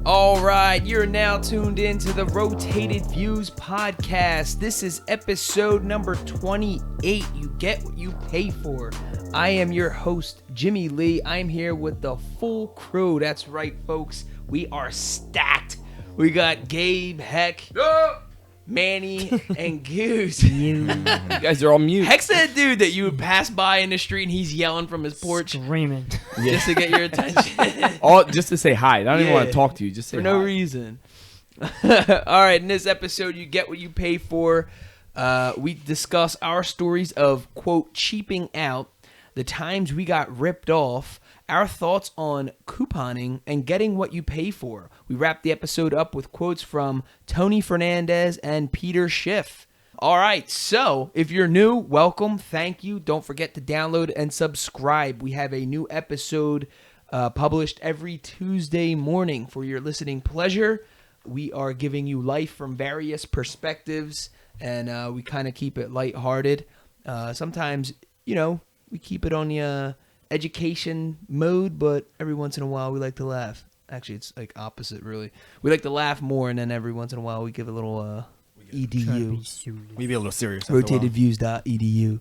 All right, you're now tuned in to the Rotated Views podcast. This is episode number 28. You get what you pay for. I am your host, Jimmy Lee. I'm here with the full crew. That's right, folks. We are stacked. We got Gabe, Heck, Manny, and Goose. You guys are all mute. Heck's that dude that you would pass by in the street and he's yelling from his porch Screaming. just to get your attention. All just to say hi. I don't even Yeah. want to talk to you. Just say For no hi. reason. All right, in this episode, you get what you pay for. We discuss our stories of, quote, cheaping out, the times we got ripped off, our thoughts on couponing, and getting what you pay for. We wrap the episode up with quotes from Tony Fernandez and Peter Schiff. All right, so if you're new, welcome. Thank you. Don't forget to download and subscribe. We have a new episode published every Tuesday morning for your listening pleasure. We are giving you life from various perspectives, and we kind of keep it lighthearted. Sometimes, we keep it on the education mode, but every once in a while we like to laugh. Actually, it's like opposite, really. We like to laugh more, and then every once in a while we give a little edu. We be a little serious. after a while. Rotatedviews.edu.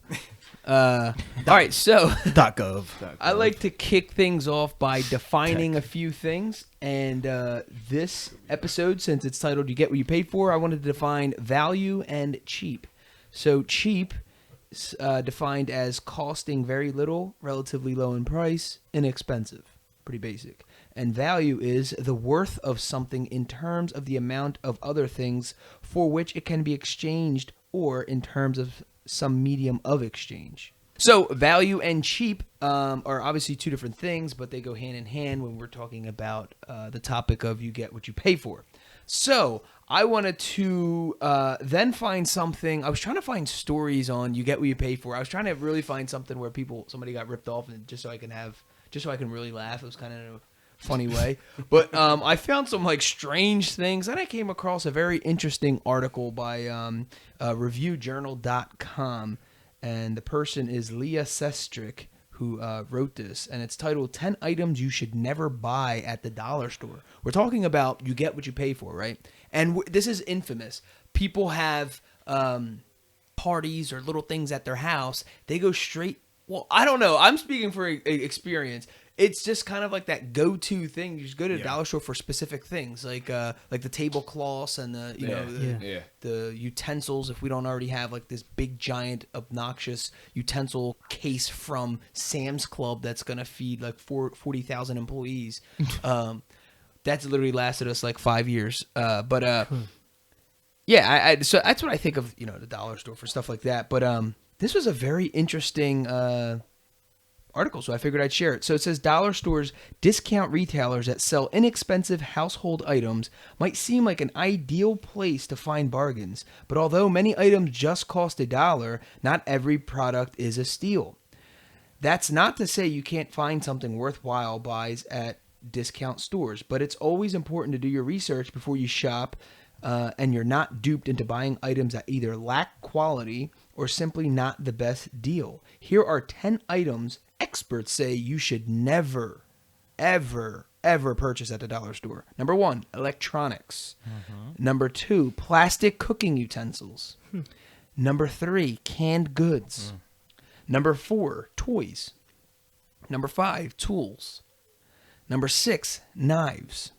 All right, so .gov. I like to kick things off by defining a few things. And this episode, since it's titled You Get What You Pay For, I wanted to define value and cheap. So cheap is defined as costing very little, relatively low in price, inexpensive. Pretty basic. And value is the worth of something in terms of the amount of other things for which it can be exchanged, or in terms of some medium of exchange. So value and cheap are obviously two different things, but they go hand in hand when we're talking about the topic of you get what you pay for. So I wanted to then find something. I was trying to find stories on you get what you pay for. I was trying to really find something where somebody got ripped off, and just so I can really laugh. It was kind of in a funny way. But I found some strange things, and I came across a very interesting article by reviewjournal.com, and the person is Leah Sestrick, who wrote this, and it's titled 10 Items You Should Never Buy at the Dollar Store. We're talking about you get what you pay for, right? And this is infamous. People have parties or little things at their house. They go straight. Well, I don't know. I'm speaking for experience. It's just kind of like that go-to thing. You just go to the dollar store for specific things, like the tablecloths and the utensils. If we don't already have this big, giant, obnoxious utensil case from Sam's Club that's gonna feed 40,000 employees, that's literally lasted us 5 years. So that's what I think of the dollar store for stuff like that. But this was a very interesting article, so I figured I'd share it. So it says dollar stores, discount retailers that sell inexpensive household items might seem like an ideal place to find bargains, but although many items just cost $1, not every product is a steal. That's not to say you can't find something worthwhile buys at discount stores, but it's always important to do your research before you shop, and you're not duped into buying items that either lack quality or simply not the best deal. Here are 10 items experts say you should never, ever, ever purchase at the dollar store. Number 1, electronics. Number 2, plastic cooking utensils. Number 3, canned goods. Number 4, toys. Number 5, tools. Number 6, knives.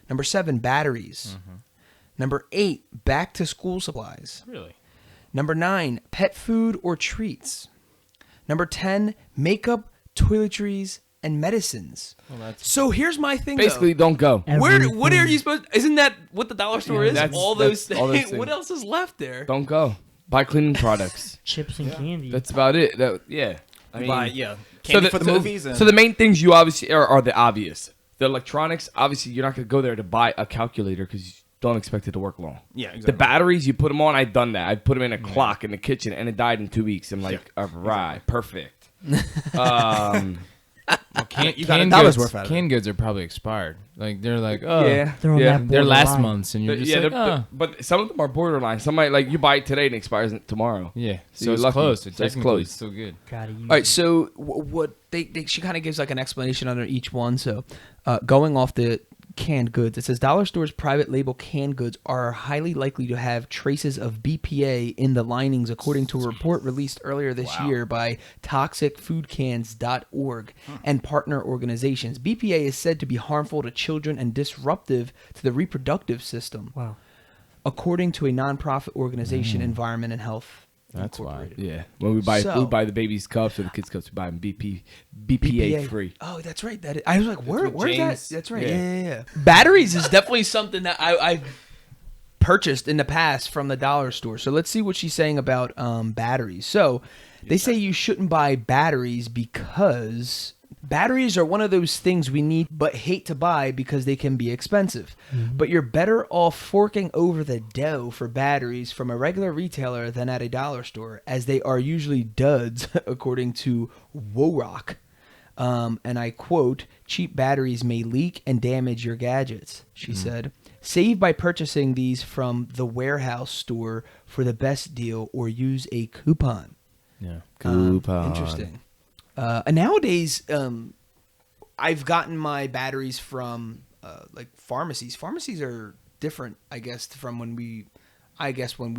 Number 7, batteries. Number 8, back to school supplies. Really? Number 9, pet food or treats. Number 10, makeup, toiletries, and medicines. Well, So here's my thing. Basically, don't go. What are you supposed? Isn't that what the dollar store is? that's- All those that's all those things. What else is left there? Don't go. Buy cleaning products. Chips and candy. That's about it. I mean, buy candy for the movies. And So the main things you obviously are the obvious. The electronics, obviously, you're not going to go there to buy a calculator because you don't expect it to work long. Yeah, exactly. The batteries, you put them on. I've done that. I put them in a clock in the kitchen, and it died in 2 weeks. I'm like, all right, perfect. You got canned $1 goods, worth out of it. canned goods are probably expired. Like they're like, oh, Yeah. They're on Yeah. that they're last borderline. month's, and you're just like, they're- oh. but some of them are borderline. Some might like you buy it today and it expires tomorrow. Yeah, So so it's you're lucky. close. So it's Technically, close. it's still good. Gotta use All right, it. so what she kind of gives like an explanation under each one. So going off the canned goods, it says dollar stores' private label canned goods are highly likely to have traces of BPA in the linings, according to a report released earlier this year by ToxicFoodCans.org and partner organizations. BPA is said to be harmful to children and disruptive to the reproductive system, Wow. according to a nonprofit organization, Environment and Health That's why. Incorporated. Yeah. When we buy So- the baby's cups or the kids' cups, we buy them BPA free. Oh, that's right. I was like, where's what that? James- That's right. yeah. Yeah. Batteries is definitely something that I've purchased in the past from the dollar store. So let's see what she's saying about batteries. So they say you shouldn't buy batteries because batteries are one of those things we need but hate to buy because they can be expensive. But you're better off forking over the dough for batteries from a regular retailer than at a dollar store, as they are usually duds, according to Worock. And I quote, cheap batteries may leak and damage your gadgets, she said. Save by purchasing these from the warehouse store for the best deal or use a coupon. Yeah. Coupon. Interesting. And nowadays, I've gotten my batteries from like pharmacies. Pharmacies are different, I guess, from when we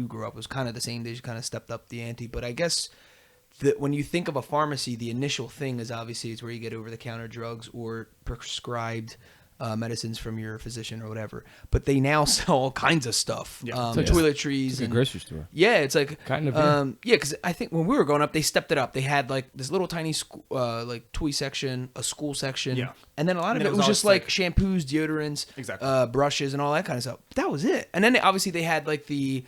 grew up. It was kind of the same. They just kind of stepped up the ante. But I guess that when you think of a pharmacy, the initial thing is obviously it's where you get over-the-counter drugs or prescribed medicines from your physician or whatever. But they now sell all kinds of stuff. Yeah. It's like Toiletries It's like a and grocery store. yeah, it's like Kind of, yeah. yeah, because I think when we were growing up, they stepped it up. They had like this little tiny like toy section, a school section, Yeah. and then a lot of And it it was was just always like shampoos, deodorants, Exactly. brushes, and all that kind of stuff. That was it. And then obviously they had like the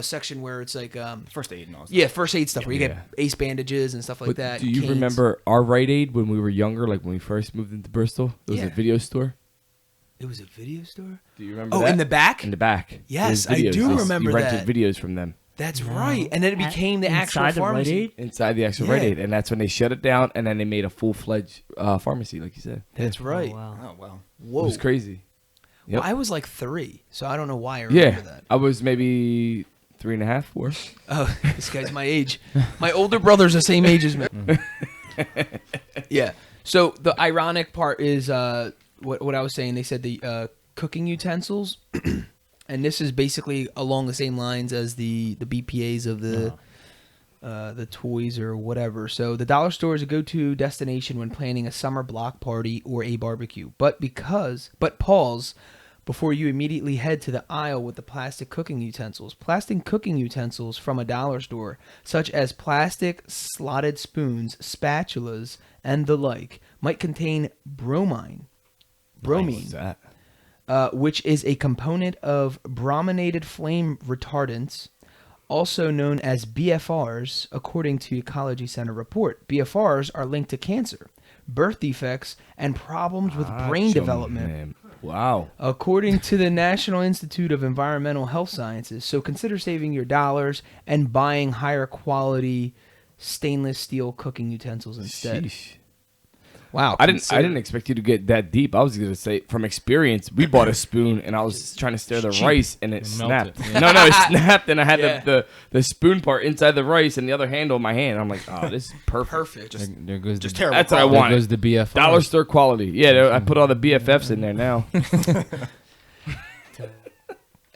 section where it's like First aid and all that. yeah, first aid stuff where you Yeah. get ace bandages and stuff like But that. do you canes. remember our Rite Aid when we were younger, like when we first moved into Bristol? It was Yeah. a video store. It was a video store. Do you remember Oh, that? in the back. In the back. Yes, There was I videos. do You remember rented that. videos from them That's Wow. right. And then it became the actual Inside the Rite pharmacy. Aid? inside the actual Yeah. Rite Aid, and that's when they shut it down, and then they made a full-fledged pharmacy, like you said. That's right. Oh, wow. Oh, wow. Whoa. It was crazy. Well, Yep. I was like 3, so I don't know why I remember Yeah, that. I was maybe 3.5, 4. Oh, this guy's my age. My older brother's the same age as me. Yeah. So the ironic part is what I was saying. They said the cooking utensils, and this is basically along the same lines as the BPAs of the toys or whatever. So the dollar store is a go-to destination when planning a summer block party or a barbecue. But pause before you immediately head to the aisle with the plastic cooking utensils. Plastic cooking utensils from a dollar store, such as plastic slotted spoons, spatulas, and the like, might contain bromine. What's that? Which is a component of brominated flame retardants, also known as BFRs, according to Ecology Center report. BFRs are linked to cancer, birth defects, and problems with brain development, Man. Wow. according to the National Institute of Environmental Health Sciences. So consider saving your dollars and buying higher quality stainless steel cooking utensils instead. Sheesh. Wow. I didn't expect you to get that deep. I was gonna say from experience, we bought a spoon and I was trying to stir the rice and it It melted. snapped. No, it snapped and I had Yeah. the spoon part inside the rice and the other handle in my hand. I'm like, oh, this is perfect. Perfect. There goes Just the, terrible. That's what I quality. there wanted. goes the BFR. Dollar store quality. Yeah, I put all the BFFs in there now.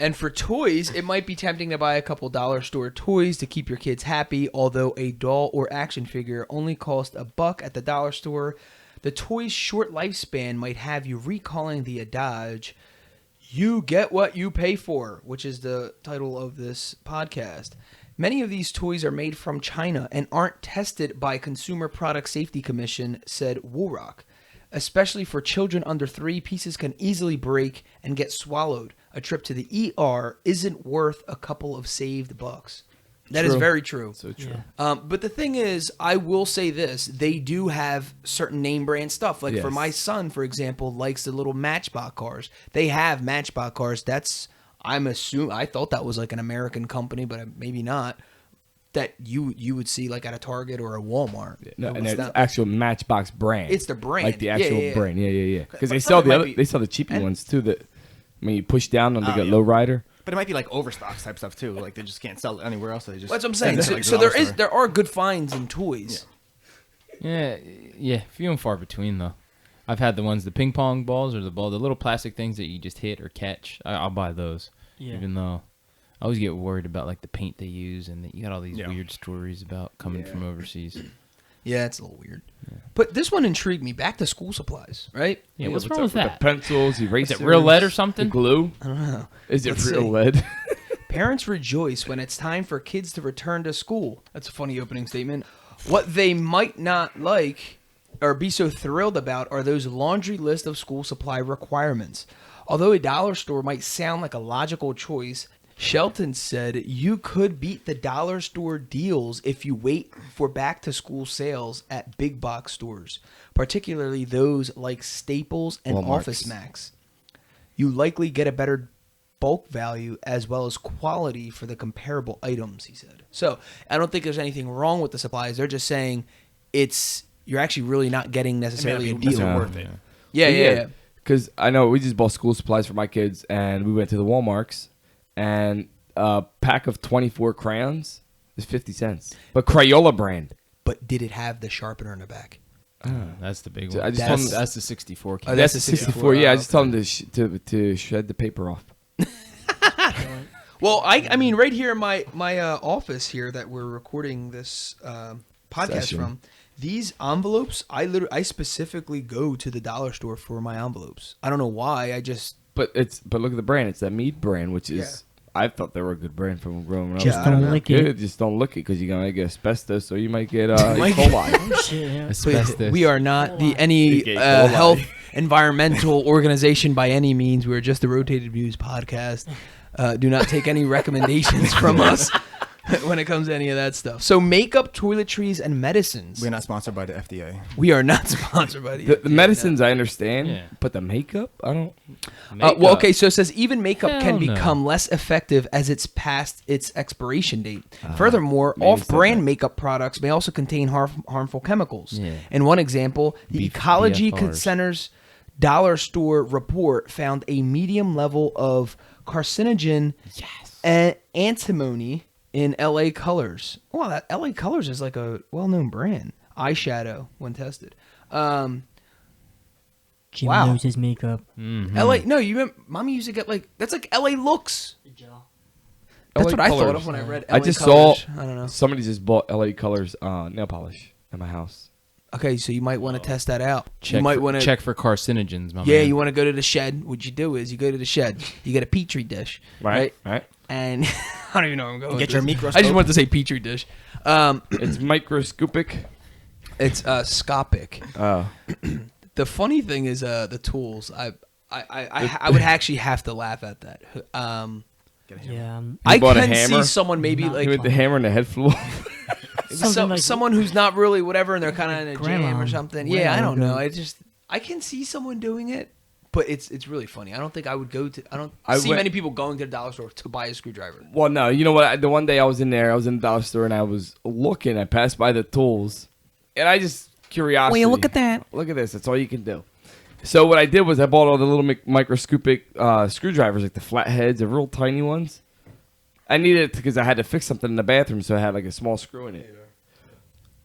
And for toys, it might be tempting to buy a couple dollar store toys to keep your kids happy, although a doll or action figure only cost $1 at the dollar store. The toy's short lifespan might have you recalling the adage, "You get what you pay for," which is the title of this podcast. Many of these toys are made from China and aren't tested by Consumer Product Safety Commission, said Woolrock. Especially for children under 3, pieces can easily break and get swallowed. A trip to the ER isn't worth a couple of saved bucks. That is True. very true. So true. Yeah. But the thing is, I will say this: they do have certain name brand stuff. Like for Yes. my son, for example, likes the little Matchbox cars. They have Matchbox cars. I thought that was like an American company, but maybe not. that you would see like at a Target or a Walmart. No, and It's it's not- actual Matchbox brand. It's the brand. like the Yeah, actual yeah, yeah. brand. Yeah. Because But they some sell of it might the be- they sell the cheapy and- ones too. That when you push down on, they Oh, got yeah. low rider. But it might be like overstocks type stuff too. Like they just can't sell it anywhere else. So they just. That's what I'm send saying. it to, So, like, the so dollar store. there are good finds in toys. Yeah, few and far between though. I've had the ping pong balls or the little plastic things that you just hit or catch. I'll buy those. Yeah. Even though I always get worried about like the paint they use, and that you got all these Yeah. weird stories about coming from overseas. Yeah, it's a little weird. But this one intrigued me. Back to school supplies, right? Yeah, what's up wrong with The that? pencils, erasers. Is it real lead or something? The glue. I don't know. Is it Let's real see. lead? Parents rejoice when it's time for kids to return to school. That's a funny opening statement. What they might not like or be so thrilled about are those laundry list of school supply requirements. Although a dollar store might sound like a logical choice, Shelton said you could beat the dollar store deals if you wait for back to school sales at big box stores, particularly those like Staples and Walmart's. Office Max. You likely get a better bulk value as well as quality for the comparable items, he said. So I don't think there's anything wrong with the supplies. They're just saying you're actually really not getting necessarily a be deal. necessarily worth it. Yeah. Because I know we just bought school supplies for my kids, and we went to the Walmarts, and a pack of 24 crayons is 50 cents. But Crayola brand. But did it have the sharpener in the back? That's the big So one. I just told that's, them- that's the 64. Oh, That's the the 64. Yeah, I just okay. told them to shred the paper off. Well, I mean, right here in my office here that we're recording this podcast Session. from, these envelopes, I specifically go to the dollar store for my envelopes. I don't know why. I just But look at the brand. It's that Mead brand, which is Yeah. I thought they were a good brand from growing up. Just don't lick it. Good, just don't lick it because you're gonna get asbestos, or you might get E. Might- coli. Oh, shit, yeah. Asbestos. we are not the any You get coli. health environmental organization by any means. We're just the Rotated Views podcast. Do not take any recommendations from us when it comes to any of that stuff. So makeup, toiletries, and medicines. We're not sponsored by the FDA. We are not sponsored by The medicines I understand, Yeah. but the makeup I don't. Well, okay, so it says even makeup Hell can no. become less effective as it's past its expiration date. Furthermore, maybe it's off-brand that. makeup products may also contain harmful chemicals. Yeah. In one example, the Ecology BFRs. Center's dollar store report found a medium level of carcinogen and antimony in LA Colors. Wow, that LA Colors is like a well-known brand. Eyeshadow when tested. Jim Wow. knows his makeup. LA, no, you remember, mommy used to get that's like LA Looks. That's LA what I thought Colors. of when I read LA I just Colors. saw I don't know. somebody just bought LA Colors nail polish at my house. Okay, so you might want to test that out. check you might for, want to check for carcinogens, my Yeah, man. you want to go to the shed. What you do is you go to the shed. You get a petri dish, right? Right. And I don't even know where I'm going. Get with your this. microscope. I just wanted to say petri dish. It's microscopic. It's scopic. Oh, The funny thing is the tools. I would actually have to laugh at that. Yeah. I bought a can see hammer? someone maybe Not like with the hammer and the head flew off. Something like- someone who's not really whatever, and they're kind of in a Grandma jam or would something. wear Yeah, I that don't logo. know. I can see someone doing it, but it's really funny. I don't think I would go to. I don't I see went- many people going to the dollar store to buy a screwdriver. Well, no, you know what? The one day I was in there, I was in the dollar store, and I was looking. I passed by the tools, and I just curiosity. Well, look at that. Look at this. That's all you can do. So what I did was I bought all the little microscopic screwdrivers, like the flatheads, the real tiny ones. I needed it because I had to fix something in the bathroom, so I had like a small screw in it.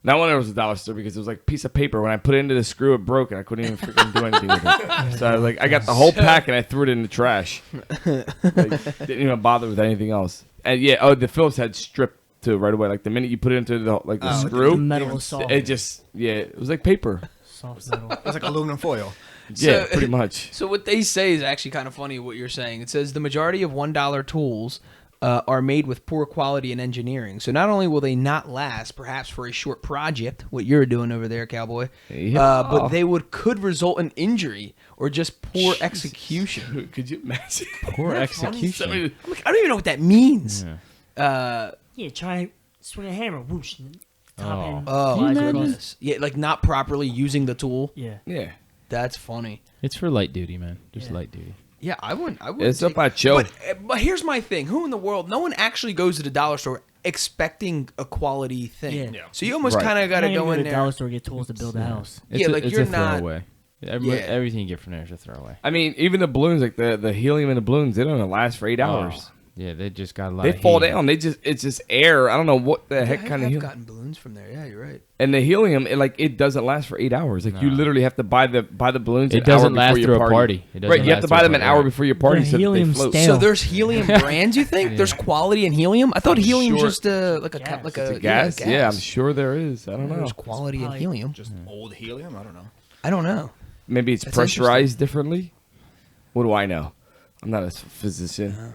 Not when it was a dollar store because it was like a piece of paper. When I put it into the screw, it broke, and I couldn't even freaking do anything with it. So I was like, I got the whole pack and I threw it in the trash. Like, didn't even bother with anything else. And yeah, the Phillips head stripped too right away. Like the minute you put it into the Oh, The screw, metal is soft. it just it was like paper. Soft metal. It's like aluminum foil. Yeah, So- pretty much. So what they say is actually kind of funny. What you're saying, it says the majority of $1 tools are made with poor quality in engineering. So not only will they not last, perhaps for a short project, what you're doing over there, cowboy, Yeah. but they could result in injury or just poor execution. Could you imagine? Poor execution. I'm like, I don't even know what that means. Yeah. Yeah, try swing a hammer. Whoosh. Top Oh. end. Oh flies my across. goodness! Yeah, like not properly using the tool. Yeah. Yeah. That's funny. It's for light duty, man. Just Yeah. light duty. Yeah, I wouldn't. It's up by Joe. But here's my thing: who in the world? No one actually goes to the dollar store expecting a quality thing. Yeah. So you almost Right. kind of got to You're not go gonna in to the there. dollar store get tools to build a house. Yeah, like, it's you're a not- throwaway. Yeah. Everything you get from there is a throwaway. I mean, even the balloons, like the helium in the balloons, they don't last for 8 hours. Yeah, they just got a lot. They of fall helium. down. It's just air. I don't know what the heck I kind of have helium. gotten balloons from there. Yeah, you're right. And the helium, it doesn't last for 8 hours. Like you No. literally have to buy the balloons. It an hour doesn't before last your through a party. It doesn't Right, you have last to through buy a them an party, hour right. before your party The so that they helium's float. stale. So there's helium brands. You think there's quality in helium? I thought I'm helium sure- just like a Gas. like It's a a gas? Yeah, Yeah, I'm gas. sure there is. I don't know. There's quality in Probably helium. Just old helium. I don't know. I don't know. Maybe it's That's pressurized differently. What do I know? I'm not a physician.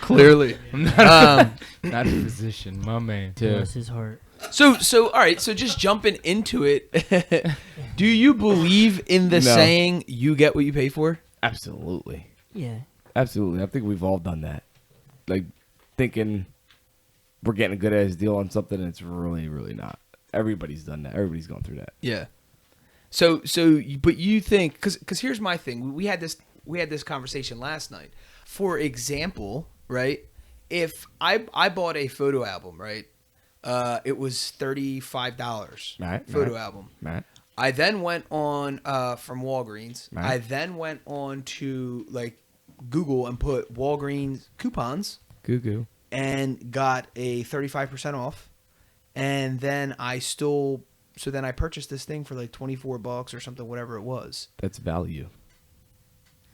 Clearly. Not a physician, my man. Bless his heart. So all right. So just jumping into it, do you believe in the No. saying "you get what you pay for"? Absolutely. Yeah. Absolutely. I think we've all done that. Like thinking we're getting a good ass deal on something and it's really, really not. Everybody's done that. Everybody's gone through that. Yeah. But you think because here's my thing. We had this conversation last night. For example, right? If I bought a photo album, right? It was $35. Right, Photo right. album. Right? I then went on from Walgreens. Right. I then went on to like Google and put Walgreens coupons Goo goo. and got a 35% off. And then I purchased this thing for like $24 or something, whatever it was. That's value.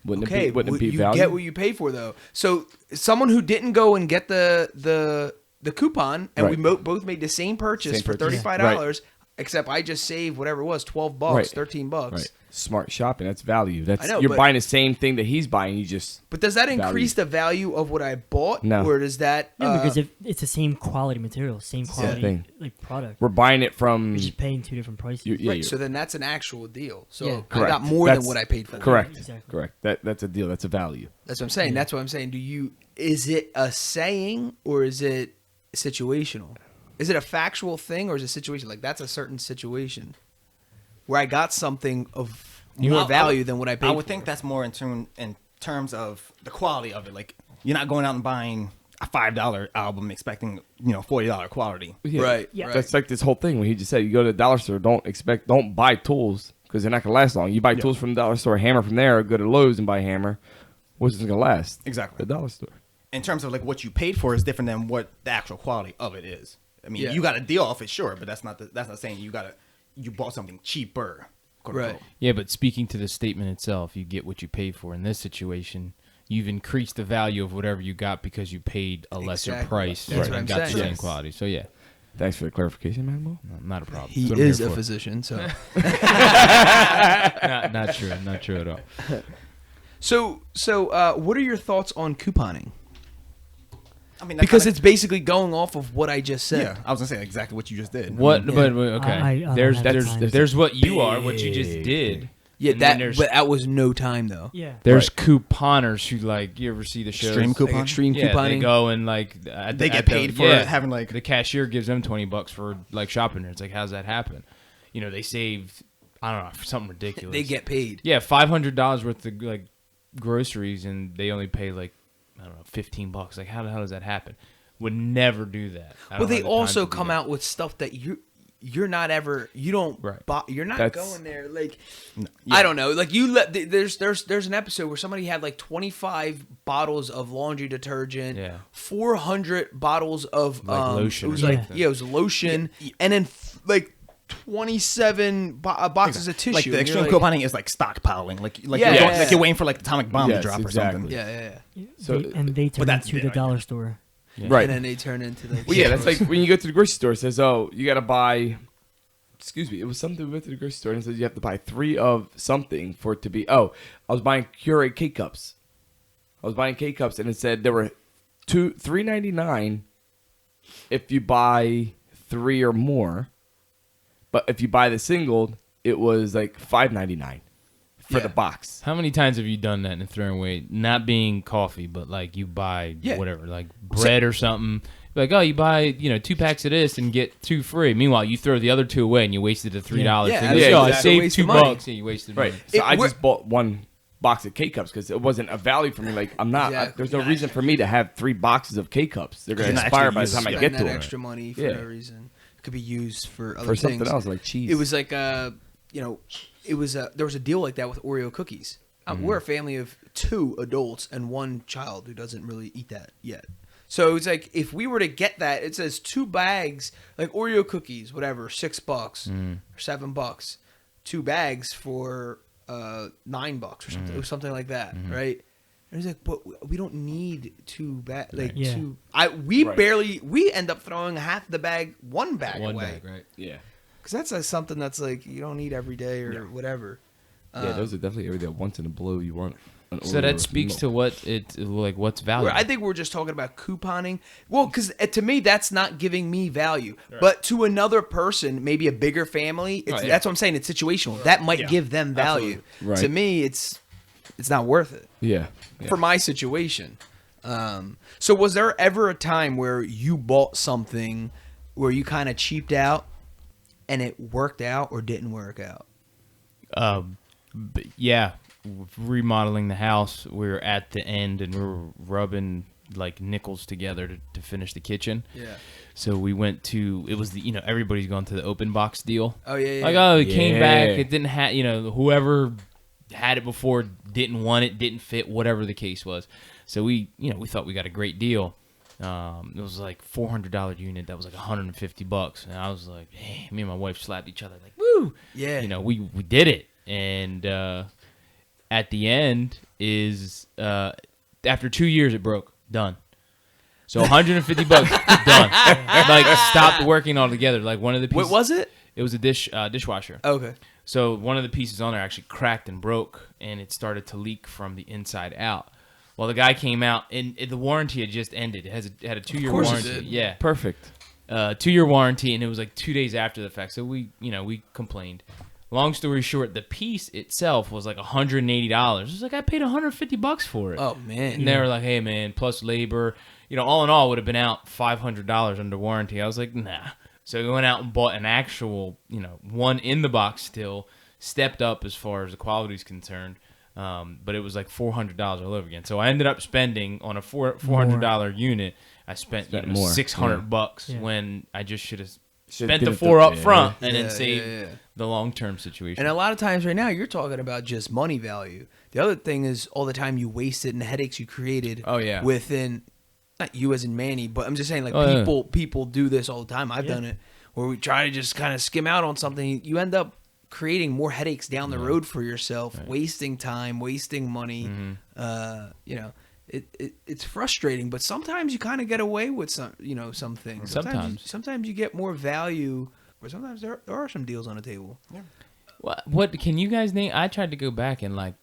Wouldn't Okay, it be you value? get what you pay for though. So someone who didn't go and get the coupon, and we Right. both made the same purchase Same for purchase. $35, except I just saved whatever it was, $12, Right. $13. Right. Smart shopping. That's value. That's I know, you're but- buying the same thing that he's buying. You just But does that Value. increase the value of what I bought, No. or does that? No, because if it's the same quality material, same quality thing. like product, we're buying it from. you're just paying two different prices. Yeah, right, you're- so then that's an actual deal. So Yeah. I got Correct. more That's- than what I paid for. Correct. Exactly. Correct. That's a deal. That's a value. That's what I'm saying. That's what I'm saying. Is it a saying or is it situational? Is it a factual thing or is it a situation? Like that's a certain situation where I got something of more Well, value than what I paid I would for. think that's more in terms of the quality of it. Like you're not going out and buying a $5 album expecting $40 quality. Yeah. Right. Yeah. Right. That's like this whole thing when he just said you go to the dollar store, don't buy tools because they're not gonna last long. You buy tools from the dollar store, hammer from there, or go to Lowe's and buy a hammer. What's it gonna last? Exactly. The dollar store. In terms of like what you paid for is different than what the actual quality of it is. I mean, Yeah. you got a deal off it, sure, but that's not saying you bought something cheaper. quote Right. unquote. Yeah, but speaking to the statement itself, you get what you pay for. In this situation, you've increased the value of whatever you got because you paid a lesser Exactly. price That's what I'm and got the saying. same Yes. quality. So yeah, Thanks for the clarification, man. Mo. no, not a problem. He That's what I'm is here a for. physician, so Not true. Not true at all. so what are your thoughts on couponing? I mean, Because it's basically going off of what I just said. yeah, I was gonna say exactly what you just did. What? I mean, But okay. I don't there's have there's time. there's what you are, what you just Big did. Yeah, And then but that was no time though. Yeah. There's couponers who like you ever see the shows? Extreme Like coupon. extreme Yeah, couponing. they go and like They get paid for having, like- the cashier gives them $20 for like shopping there. It's like how's that happen? They saved I don't know for something ridiculous. They get paid. yeah $500 worth of like groceries and they only pay like I don't know $15. Like how the hell does that happen? Would never do that. I Well, don't they have the time also to do come that. out with stuff that you don't Right. buy, you're not That's- going there like yeah. I don't know, like there's an episode where somebody had like 25 bottles of laundry detergent, Yeah. 400 bottles of Like lotion it was or like something. it was lotion, and then like 27 boxes of tissue. Like the and extreme you're like, couponing is like stockpiling. Like Yeah, you're, yeah, going, yeah. like you're waiting for like the atomic bomb Yes, to drop exactly. or something. yeah. So- They turn that's into the big, dollar store. Yeah. Right. And then they turn into the Well, yeah, that's like when you go to the grocery store. It says, "Oh, you got to buy." Excuse me. It was something we went to the grocery store and it says you have to buy 3 of something for it to be. Oh, I was buying Keurig K cups. I was buying K cups and it said there were $3.99 if you buy 3 or more, but if you buy the single, it was like $5.99 for Yeah. the box. How many times have you done that and thrown away? Not being coffee, but like you buy Yeah. whatever, like bread or something. Like, oh, you buy 2 packs of this and get 2 free. Meanwhile, you throw the other 2 away and you wasted the $3. Yeah, Thing. yeah, oh, I exactly. saved Wasted $2. money. Yeah, you wasted Right. money. So It- I we're- just bought one box of K cups because it wasn't a value for me. Like I'm not. Exactly. There's no reason for me to have 3 boxes of K cups. They're gonna You're not expire actually by the time I using- get Spend to that them. extra money for Yeah. no reason. It could be used for other For something things. else like cheese. It was like you know, it was there was a deal like that with Oreo cookies. We're a family of 2 adults and 1 child who doesn't really eat that yet. So it's like if we were to get that, it says 2 bags like Oreo cookies, whatever, $6 or $7, 2 bags for $9 or something, or something like that, right? And he's like, but we don't need 2 bags, like Yeah. 2. Right. We end up throwing half the bag, one bag One away, bag, right? yeah. because that's like something that's like you don't eat every day or whatever. Yeah, those are definitely every day. Once in a blue, you want. So that speaks to what it like. What's valuable? I think we're just talking about couponing. Well, because to me, that's not giving me value. But to another person, maybe a bigger family, that's what I'm saying. It's situational. That might give them value. Right. To me, it's not worth it Yeah. for my situation. So was there ever a time where you bought something where you kind of cheaped out and it worked out or didn't work out? Yeah, remodeling the house. We were at the end and we were rubbing like nickels together to finish the kitchen. Yeah. So we went to, it was everybody's going to the open box deal. Oh, yeah. Like, oh, it came back. Yeah. It didn't have, whoever had it before didn't want it, didn't fit, whatever the case was. So we thought we got a great deal. It was like $400 unit. That was like $150. And I was like, hey, me and my wife slapped each other like, woo. Yeah. We did it. And at the end is, after 2 years, it broke. Done. So $150 done. Like stopped working altogether. Like one of the pieces. What was it? It was a dishwasher. Okay. So one of the pieces on there actually cracked and broke, and it started to leak from the inside out. Well, the guy came out, and the warranty had just ended. It had a 2-year course it warranty. did. Yeah, Perfect. 2-year warranty, and it was like 2 days after the fact. So we complained. Long story short, the piece itself was like $180. It was like I paid $150 for it. Oh, man. And they were like, "Hey, man, plus labor, all in all, would have been out $500 under warranty." I was like, "Nah." So we went out and bought an actual, one in the box still, stepped up as far as the quality is concerned, but it was like $400 all over again. So I ended up spending on a $400 unit. I spent more. $600 Yeah. when I just should have Should've spent did the it 4 up yeah. front and Yeah, then saved yeah. the long-term situation. And a lot of times right now, you're talking about just money value. The other thing is all the time you wasted and the headaches you created Oh, yeah. within, not you as in Manny, but I'm just saying like Oh, yeah. people do this all the time. I've done it where we try to just kind of skim out on something. You end up creating more headaches down the road for yourself, wasting time, wasting money. Mm-hmm. It's frustrating, but sometimes you kind of get away with some things. Sometimes you get more value, or sometimes there are some deals on the table. What can you guys name? I tried to go back and like,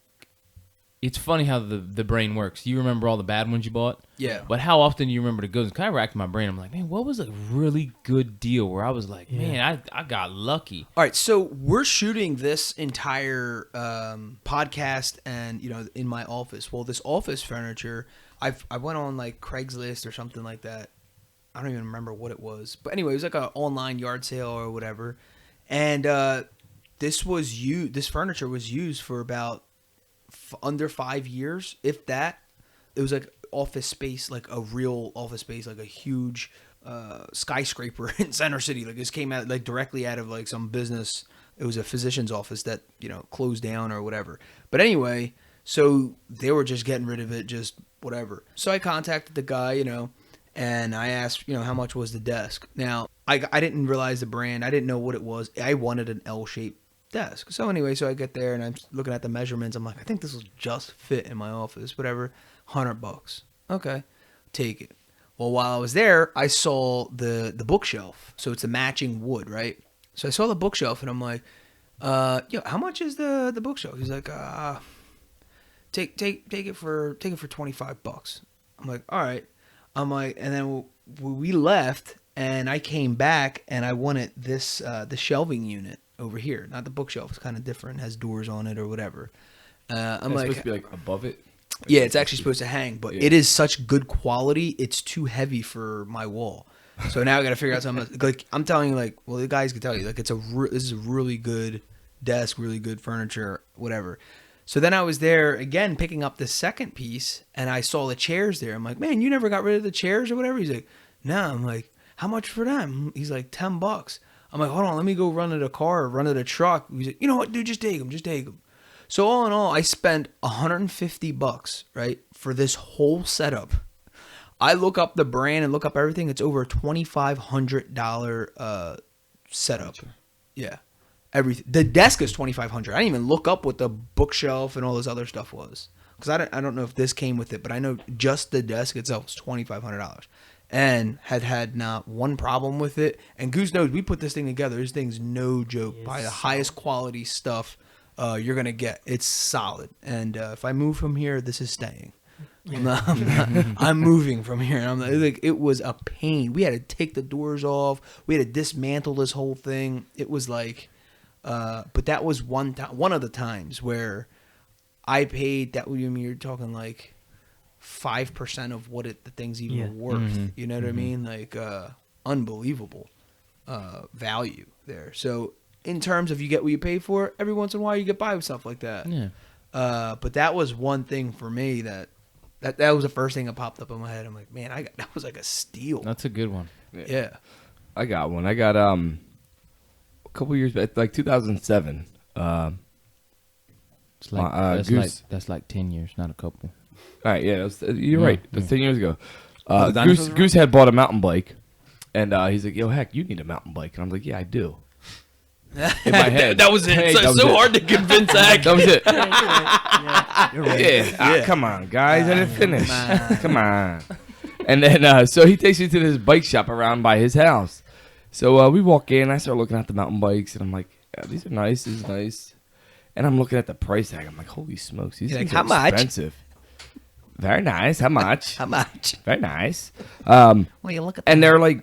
it's funny how the brain works. You remember all the bad ones you bought? Yeah. But how often do you remember the good ones? 'Cause I racked my brain. I'm like, man, what was a really good deal where I was like, man, I got lucky. All right, so we're shooting this entire podcast, and in my office. Well, this office furniture, I went on like Craigslist or something like that. I don't even remember what it was, but anyway, it was like an online yard sale or whatever, and this furniture was used for about under 5 years, if that. It was like office space, like a real office space, like a huge skyscraper in Center City. Like this came out like directly out of like some business. It was a physician's office that closed down or whatever. But anyway, so they were just getting rid of it, just whatever. So I contacted the guy, and I asked, how much was the desk. Now I didn't realize the brand. I didn't know what it was. I wanted an L-shaped desk. So anyway, so I get there and I'm looking at the measurements. I'm like, I think this will just fit in my office. Whatever, $100. Okay, take it. Well, while I was there, I saw the bookshelf. So it's a matching wood, right? So I saw the bookshelf and I'm like, how much is the bookshelf? He's like, take it for $25. I'm like, all right. I'm like, and then we left and I came back and I wanted this the shelving unit over here, not the bookshelf. It's kind of different, has doors on it or whatever. I'm It's like, supposed to be like above it. yeah, it's actually supposed to hang, but it is such good quality. It's too heavy for my wall. So now I got to figure out something. Like I'm telling you, like, well, the guys can tell you, like, this is a really good desk, really good furniture, whatever. So then I was there again picking up the second piece, and I saw the chairs there. I'm like, man, you never got rid of the chairs or whatever? He's like, no. I'm like, how much for them? He's like, $10. I'm like, hold on, let me go run to the car, run to the truck. He's like, you know what, dude, just take them. So all in all, I spent $150, right, for this whole setup. I look up the brand and look up everything. It's over a $2,500 setup. Yeah. Everything. The desk is $2,500. I didn't even look up what the bookshelf and all this other stuff was, because I don't know if this came with it, but I know just the desk itself is $2,500, and had not one problem with it. And Goose knows we put this thing together. This thing's no joke. Probably the highest quality stuff you're gonna get. It's solid. And if I move from here, this is staying. I'm moving from here. And I'm like, it was a pain. We had to take the doors off. We had to dismantle this whole thing. It was like. But that was one of the times where I paid that. You're talking like 5% of what the thing's even worth. You know what I mean? Like unbelievable value there. So in terms of you get what you pay for, every once in a while you get by with stuff like that. Yeah. But that was one thing for me that was the first thing that popped up in my head. I'm like, man, that was like a steal. That's a good one. Yeah. I got one. I got a couple years back, like 2007. It's like, that's like 10 years, not a couple. All right, yeah, you're right. That's 10 years ago. the dinosaurs Goose, were Goose had bought a mountain bike, and he's like, "Yo, heck, you need a mountain bike." And I'm like, "Yeah, I do." In my head, that was it. Hey, So, that was so it. hard to convince Ag. That was it. You're right. Yeah. Come on, guys. I didn't finish. Come on. And then, so he takes me to this bike shop around by his house. So we walk in. I start looking at the mountain bikes, and I'm like, yeah, these are nice. This is nice. And I'm looking at the price tag. I'm like, holy smokes, these You're things like, how are much? expensive. Very nice. How much? How much? Very nice. Well, you look at And they're like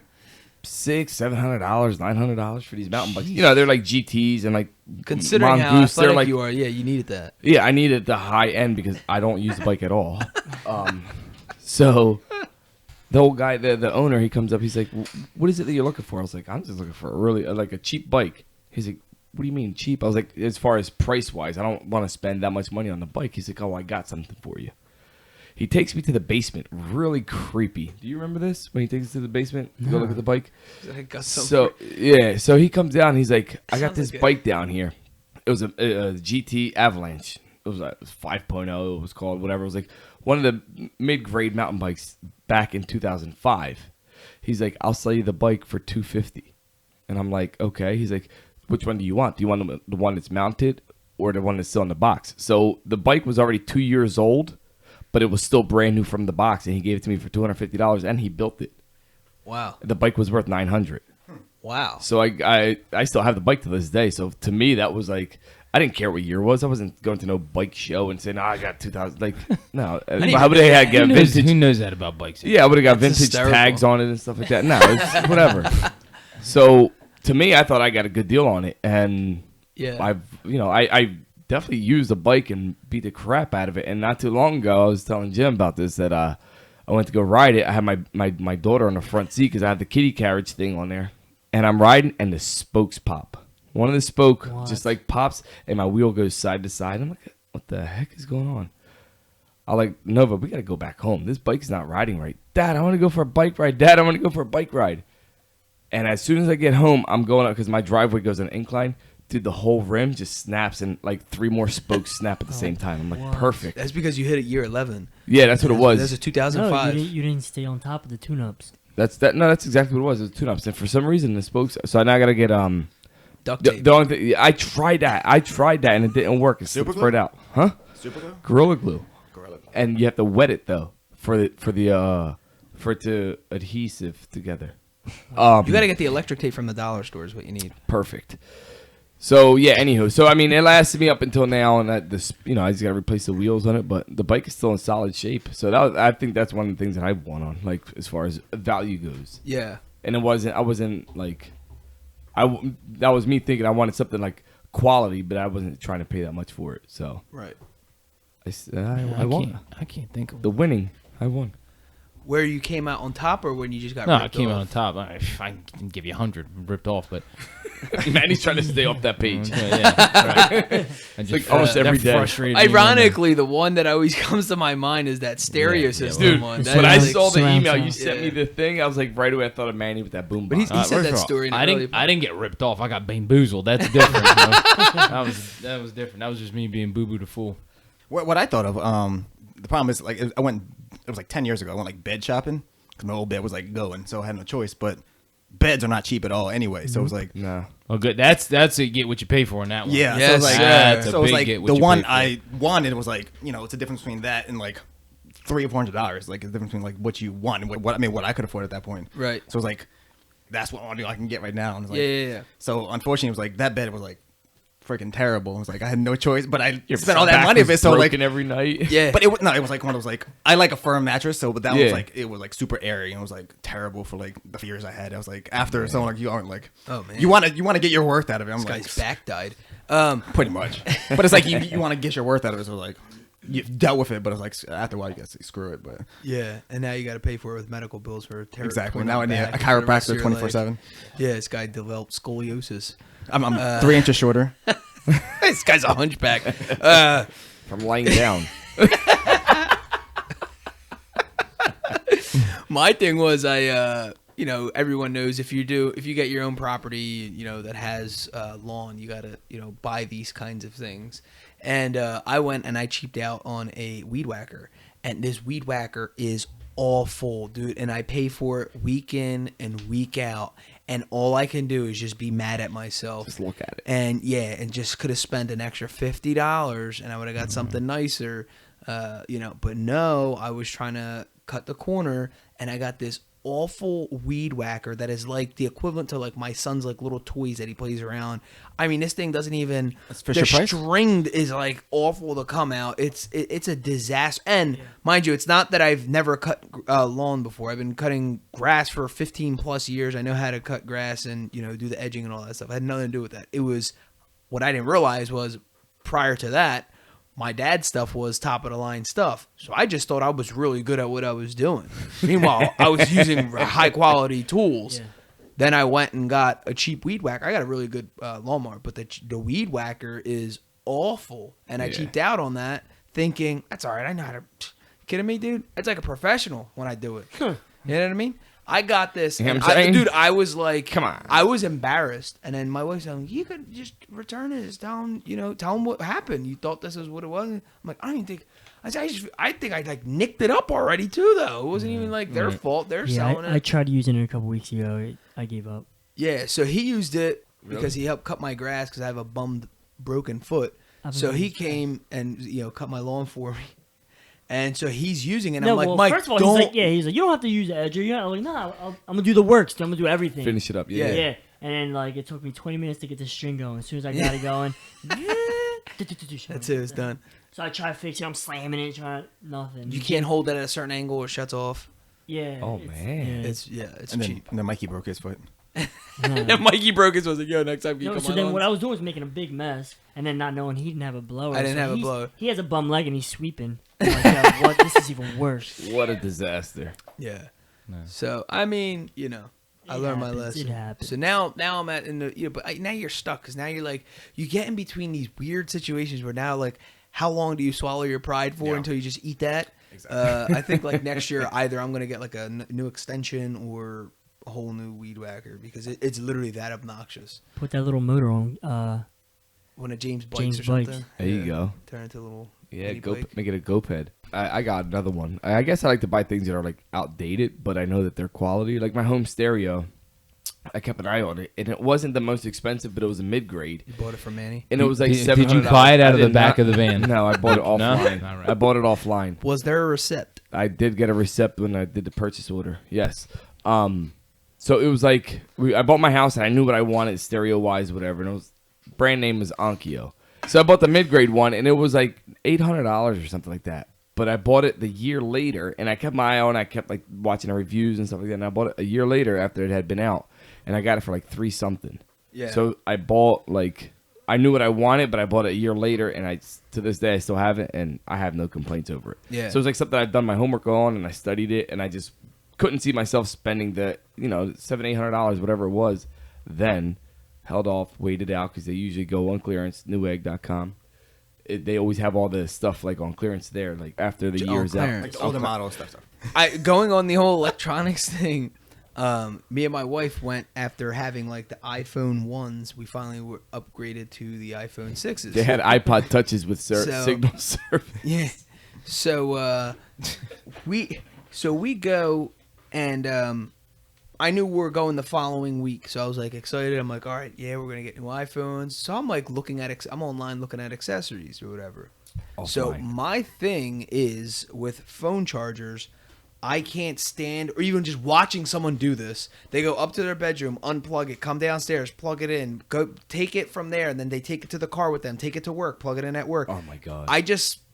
$600-$700, $900 for these mountain bikes. You know, they're like GTs and like considering how Mongoose. They're athletic like, you are, yeah, you needed that. yeah, I needed the high end because I don't use the bike at all. So the old guy, the owner, he comes up. He's like, "What is it that you're looking for?" I was like, "I'm just looking for a really like a cheap bike." He's like, "What do you mean cheap?" I was like, "As far as price wise, I don't want to spend that much money on the bike." He's like, "Oh, I got something for you." He takes me to the basement, really creepy. Do you remember this when he takes us to the basement to go look at the bike? I got So yeah, so he comes down. He's like, "I got Sounds this like bike down here. It was a GT Avalanche. It was 5.0. It was called whatever. It was like one of the mid-grade mountain bikes back in 2005." He's like, "I'll sell you the bike for $250," and I'm like, "Okay." He's like, "Which one do you want? Do you want the one that's mounted or the one that's still in the box?" So the bike was already 2 years old, but it was still brand new from the box, and he gave it to me for $250, and he built it. Wow. The bike was worth $900. Wow. So I still have the bike to this day. So to me, that was like, I didn't care what year it was. I wasn't going to no bike show and saying, "Oh, I got 2000." Like, no. How would they have got vintage? Who knows that about bikes? Yeah, I would have got That's vintage hysterical. tags on it and stuff like that. No, it's whatever. So to me, I thought I got a good deal on it, and Yeah. I definitely used the bike and beat the crap out of it. And not too long ago, I was telling Jim about this, that I went to go ride it. I had my daughter on the front seat because I had the kitty carriage thing on there, and I'm riding, and the spokes pop. One of the spoke just like pops, and my wheel goes side to side. I'm like, what the heck is going on? I'm like, Nova, we got to go back home. This bike's not riding right. Dad, I want to go for a bike ride. Dad, I want to go for a bike ride. And as soon as I get home, I'm going up because my driveway goes on an incline. Dude, the whole rim just snaps, and like 3 more spokes snap at the same time. I'm like, perfect. That's because you hit it year 11. Yeah, that's what it was. That's a No, 2005. you didn't stay on top of the tune-ups. That's exactly what it was. It was tune-ups, and for some reason the spokes. So now I gotta get Duct The, tape. the only thing, I tried that, and it didn't work. It's Super spread glue? out, huh? Super glue? Gorilla Glue, Gorilla Glue. and you have to wet it though for it to adhesive together. You got to get the electric tape from the dollar store is what you need. Perfect. So yeah, anywho, so I mean, it lasted me up until now, and I just got to replace the wheels on it, but the bike is still in solid shape. So I think that's one of the things that I won on, like as far as value goes. Yeah. And I wasn't like, that was me thinking I wanted something like quality, but I wasn't trying to pay that much for it. So Right. I won. I can't think of The winning, I won. where you came out on top or when you just got No, I ripped came off? out on top. I can give you 100 ripped off, but Manny's trying to stay off that page. yeah, right. I just, like almost every day. frustrated me when Ironically, the one that always comes to my mind is that stereo Yeah, system Dude, one. when That I is, like, saw the surround email sound. you sent me Yeah. the thing, I was like right away I thought of Manny with that boom But box. he said first that of all, story in an I early didn't. I didn't get ripped off. I got bamboozled. That's different. You know? That was different. That was just me being boo boo the fool. What I thought of, the problem is like I went. It was like 10 years ago. I went like bed shopping because my old bed was like going, so I had no choice. But beds are not cheap at all anyway. So it was like, No. Oh, good. That's a get what you pay for in that one. yeah. Yes, so it was like, sir. That's a so it was big like get what the you one pay for. I wanted was like, it's a difference between that and like $300 or $400. Like it's a difference between like what you want and what I could afford at that point. Right. So it was like, that's what I can get right now. And it was like, Yeah. So unfortunately, it was like that bed was like freaking terrible. It was like I had no choice, but I Your spent all that back money of was it. So like, broken every night. Yeah. but it was like one of those like I like a firm mattress. So but that Yeah. was like it was like super airy and it was like terrible for like the fears I had. I was like after someone like you aren't like Oh, man. you want to get your worth out of it. I'm This like guy's back died. pretty much, but it's like you want to get your worth out of it. So like you've dealt with it, but it's like after a while you guys say screw it. But Yeah, and now you got to pay for it with medical bills for exactly torn now I up need back a for the rest of chiropractor your life. 24/7. Yeah, this guy developed scoliosis. I'm 3 inches shorter. This guy's a hunchback. From lying down. My thing was everyone knows if you get your own property, that has lawn, you gotta buy these kinds of things. And I went and I cheaped out on a weed whacker, and this weed whacker is awful, dude. And I pay for it week in and week out, and all I can do is just be mad at myself. Just look at it. And and just could have spent an extra $50 and I would have got something nicer, but no, I was trying to cut the corner and I got this awful weed whacker that is like the equivalent to like my son's like little toys that he plays around. I mean, this thing doesn't even, That's the Fisher Price? string is like awful to come out. It's a disaster. And mind you, it's not that I've never cut lawn before. I've been cutting grass for 15 plus years. I know how to cut grass and do the edging and all that stuff. It had nothing to do with that. It was what I didn't realize was prior to that, my dad's stuff was top of the line stuff. So I just thought I was really good at what I was doing. Meanwhile, I was using high quality tools. Yeah. Then I went and got a cheap weed whacker. I got a really good lawnmower, but the weed whacker is awful. And I Yeah. cheaped out on that thinking, that's all right. I know how to. Kidding me, dude? It's like a professional when I do it. You know what I mean? I got this. You know and what I'm saying? dude, I was like, Come on. I was embarrassed. And then my wife's like, you could just return it. Just tell them what happened. You thought this is what it was. I'm like, I don't even think. I think I like nicked it up already too, though. It wasn't even like their fault. They're Yeah, selling I it. tried using it a couple weeks ago. I gave up. Yeah, so he used it because he helped cut my grass because I have a bummed, broken foot. I've So been he using came and cut my lawn for me. And so he's using it. And No, I'm like, well, Mike, first of all, don't. he's like, you don't have to use the edger. You know, I'm like, no, I'm gonna do the works. I'm gonna do everything. Finish it up. Yeah. Yeah. Yeah. And then like it took me 20 minutes to get the string going. As soon as I got it going, That's it. It's done. So I try to fix it. I'm slamming it, nothing. You can't hold it at a certain angle or it shuts off. Yeah. Oh, it's- man. It's And then, cheap. and then Mikey broke his foot. yeah. And Mikey broke his. Was like, yo, next time you No, come so my then lawns. what I was doing was making a big mess, and then not knowing he didn't have a blower. I didn't so have a he's- blower. He has a bum leg and he's sweeping. I'm like, yo, what? This is even worse. What a disaster. Yeah. So I mean, I It learned my happens, lesson. it happens. So now I'm at but now you're stuck because now you're like you get in between these weird situations where now like how long do you swallow your pride for Yeah. until you just eat that? I think like next year either I'm gonna get like a new extension or a whole new weed whacker because it's literally that obnoxious. Put that little motor on. When a James Bikes James or something, Bikes. There you go. turn into a little Yeah, mini bike. make it a GoPed. I got another one. I guess I like to buy things that are like outdated, but I know that they're quality. Like my home stereo, I kept an eye on it, and it wasn't the most expensive, but it was a mid grade, You bought it from Manny. and it was like Did $700. you buy it out of I the did back not- of the van? No, I bought it offline. All right. I bought it offline. Was there a receipt? I did get a receipt when I did the purchase order. Yes. So it was like I bought my house and I knew what I wanted stereo wise, whatever. And it was brand name was Onkyo. So I bought the mid grade one and it was like $800 or something like that. But I bought it the year later and I kept my eye on. I kept like watching the reviews and stuff like that. And I bought it a year later after it had been out, and I got it for like $3 something. Yeah. So I bought like I knew what I wanted, but I bought it a year later, and to this day I still have it, and I have no complaints over it. Yeah. So it's like something I've done my homework on, and I studied it, and I just couldn't see myself spending the $700-800 whatever it was. Then held off, waited out because they usually go on clearance. Newegg.com. They always have all the stuff like on clearance there, like after the On year's clearance. out. Like the older model stuff. Going on the whole electronics thing. Me and my wife went after having like the iPhone 1s. We finally were upgraded to the iPhone 6s. They had iPod touches with So- signal service. Yeah. So we go and I knew we were going the following week, so I was like excited. I'm like, all right, yeah, we're gonna get new iPhones. So I'm like I'm online looking at accessories or whatever. So Offline. my thing is with phone chargers, I can't stand, or even just watching someone do this. They go up to their bedroom, unplug it, come downstairs, plug it in, go take it from there, and then they take it to the car with them, take it to work, plug it in at work. Oh my god.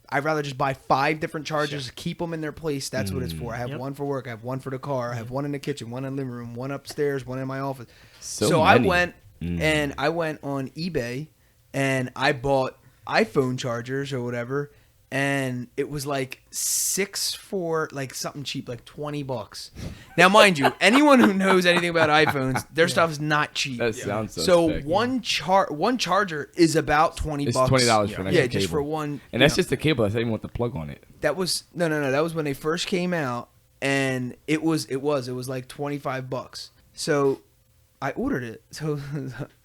I'd rather just buy 5 different chargers, keep them in their place. That's what it's for. I have Yep. one for work, I have one for the car, I have one in the kitchen, one in the living room, one upstairs, one in my office. So I many. went and I went on eBay and I bought iPhone chargers or whatever, and it was like 6 for like something cheap, like $20. Now, mind you, anyone who knows anything about iPhones, their stuff is not cheap. That sounds So suspect. one charger is about $20. It's $20 for an yeah, extra just for cable. one. And that's just the cable. That's not even with the plug on it. That was no. That was when they first came out, and it was like $25. So I ordered it.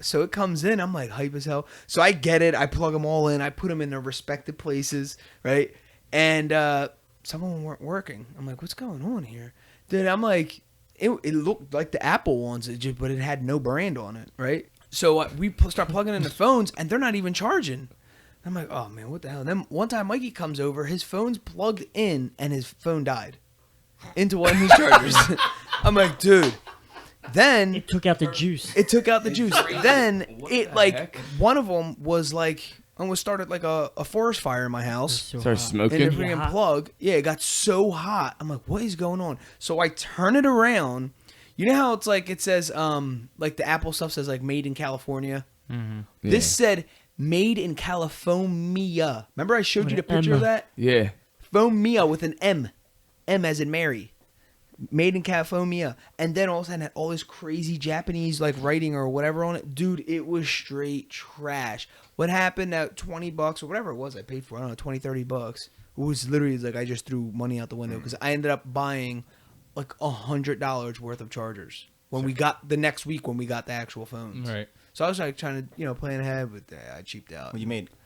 So it comes in. I'm like hype as hell. So I get it. I plug them all in. I put them in their respective places, right? And some of them weren't working. I'm like, what's going on here, dude? I'm like, it looked like the Apple ones, but it had no brand on it, right? So we start plugging in the phones, and they're not even charging. I'm like, oh man, what the hell? And then one time Mikey comes over, his phone's plugged in, and his phone died into one of his chargers. I'm like, dude. Then It took out the juice. it took out the juice. Then it the like heck? one of them was like almost started like a forest fire in my house. So Started hot. smoking. And the freaking hot. plug, yeah, it got so hot. I'm like, what is going on? So I turn it around. You know how it's like it says, like the Apple stuff says like made in California. This said made in California. Remember I showed you the With an picture of M. that? Yeah. Phomia with an M as in Mary. Made in California. And then all of a sudden had all this crazy Japanese like writing or whatever on it. Dude, it was straight trash. What happened at $20 or whatever it was I paid for, I don't know, $20-30. It was literally like I just threw money out the window because I ended up buying like $100 worth of chargers when we got the next week when we got the actual phones. Right. So I was like trying to, plan ahead, but I cheaped out. Well,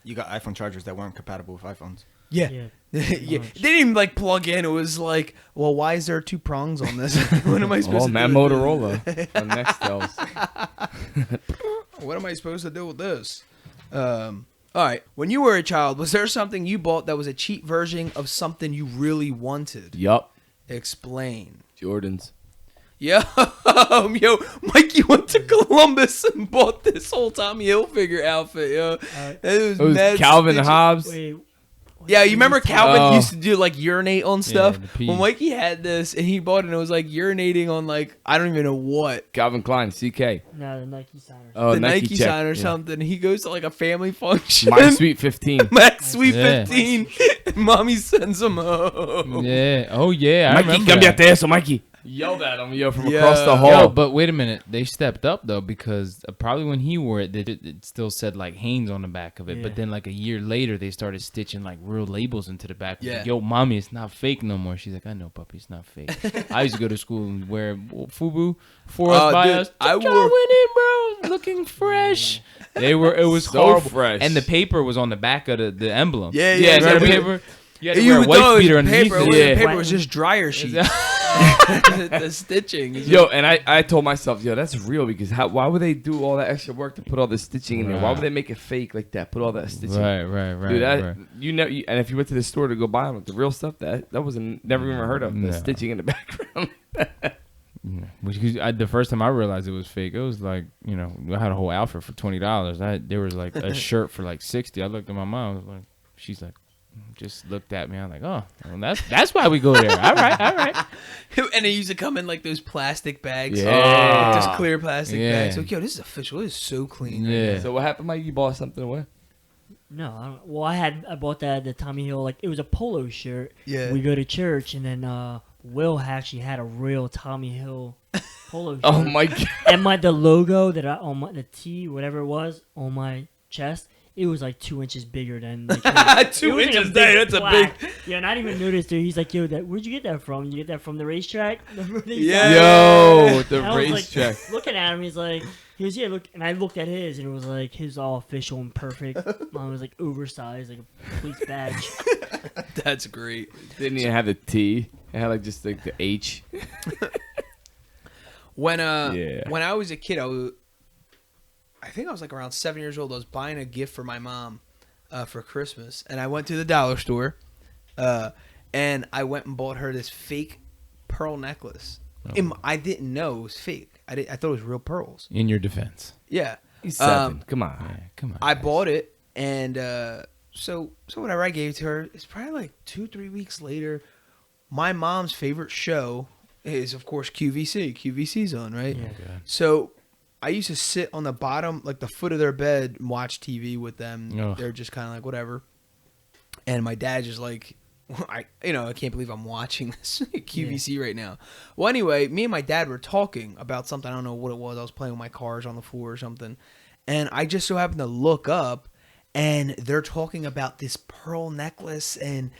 you got iPhone chargers that weren't compatible with iPhones. Yeah. Yeah. Yeah. They didn't even like plug in. It was like, well, why is there 2 prongs on this? What am I supposed Oh, to man, do? with Motorola. The Nextels. this? What am I supposed to do with this? All right. When you were a child, was there something you bought that was a cheap version of something you really wanted? Yup. Explain. Jordans. Yo, Mikey went to Columbus and bought this whole Tommy Hilfiger outfit, yo. It It was mad Calvin stitches. Hobbs. Wait. Yeah, you remember Calvin Oh. used to do like urinate on stuff? the pee. Well, Mikey had this and he bought it and it was like urinating on like, I don't even know what. Calvin Klein. CK. No, the Nike sign. Oh, The Nike check. sign or Yeah. something. He goes to like a family function. My Sweet 15. Max Sweet Yeah. 15. And mommy sends him home. Yeah. Oh yeah. I Mikey, remember cámbiate that. eso, Mikey. Yelled at him, from Yeah. across the Yo, hall. Yo, but wait a minute. They stepped up though because probably when he wore it, it still said like Hanes on the back of it. Yeah. But then like a year later, they started stitching like real labels into the back. Yeah. Like, yo, mommy, it's not fake no more. She's like, I know, puppy, it's not fake. I used to go to school and wear FUBU for us by dude, us. I I wore- went in, bro, looking fresh. They were. It was So horrible. fresh. And the paper was on the back of the emblem. Yeah, yeah. yeah, The yeah. paper. You had to You wear a would white know it beater was underneath paper. it. It wasn't Yeah. paper. It was just dryer sheet. The stitching. is Yo, and I told myself, that's real because why would they do all that extra work to put all this stitching in there? Why Right. would they make it fake like that? Put all that stitching. Right. Dude, that, right. and if you went to the store to go buy them, the real stuff, that wasn't never even heard of. The No. stitching in the background. Yeah. The first time I realized it was fake, it was like, I had a whole outfit for $20. There was like a shirt for like $60. I looked at my mom, I was like, she's like, Just looked at me. I'm like, oh, well, that's why we go there. All right. And they used to come in like those plastic bags. Yeah. Just clear plastic Yeah. bags. Like, yo, this is official. This is so clean. Yeah. So what happened, Mike? You bought something away? No, I don't, well, I bought the Tommy Hill, like, it was a polo shirt. Yeah. We go to church, and then Will actually had a real Tommy Hill polo shirt. Oh my god! And the logo that the T, whatever it was, on my chest, it was like 2 inches bigger than the shirt. 2 It was like inches, big dang, that's a plaque. big- Yeah, and I didn't even notice, dude. He's like, yo, where'd you get that from? You get that from the racetrack? Yeah. Yo, the And I was racetrack. like, looking at him, he was here, look, and I looked at his, and it was like, his all official and perfect. Mine was like oversized, like a police badge. That's great. Didn't even have the T. It had like just like the H. When Yeah. when I was a kid, I think I was like around 7 years old. I was buying a gift for my mom for Christmas, and I went to the dollar store, and I went and bought her this fake pearl necklace. I didn't know it was fake. I thought it was real pearls. In your defense. Yeah. He's 7. Um, Come on. Yeah, come on. I guys. bought it, and so whatever I gave it to her, it's probably like 2-3 weeks later. My mom's favorite show is, of course, QVC. QVC's on, right? Yeah. So I used to sit on the bottom, like the foot of their bed, and watch TV with them. Ugh. They're just kind of like whatever. And my dad just like, I can't believe I'm watching this QVC right now. Well, anyway, me and my dad were talking about something. I don't know what it was. I was playing with my cars on the floor or something, and I just so happened to look up, and they're talking about this pearl necklace and.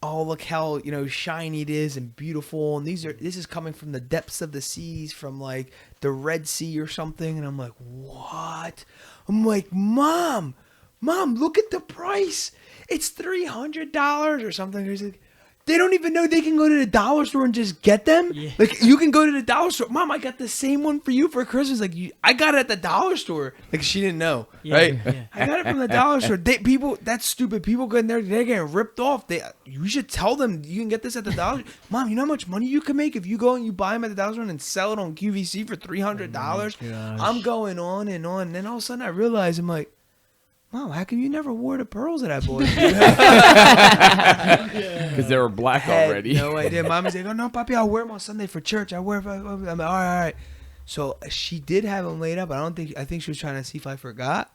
Oh, look how, shiny it is and beautiful. And this is coming from the depths of the seas, from like the Red Sea or something. And I'm like, what? I'm like, Mom, look at the price. It's $300 or something. He's like, they don't even know they can go to the dollar store and just get them. Yeah. Like, you can go to the dollar store. Mom, I got the same one for you for Christmas. Like, I got it at the dollar store. Like, she didn't know, Yeah, right? yeah. I got it from the dollar store. That's stupid. People go in there, they're getting ripped off. You should tell them you can get this at the dollar. Mom, you know how much money you can make if you go and you buy them at the dollar store and then sell it on QVC for $300? gosh. I'm going on and on. And then all of a sudden I realize, I'm like, Mom, how come you never wore the pearls that I bought you? Because they were black Had already. no idea. Mommy's like, oh no, Papi, I'll wear them on Sunday for church. I'm like, all right. So she did have them laid up. I think she was trying to see if I forgot.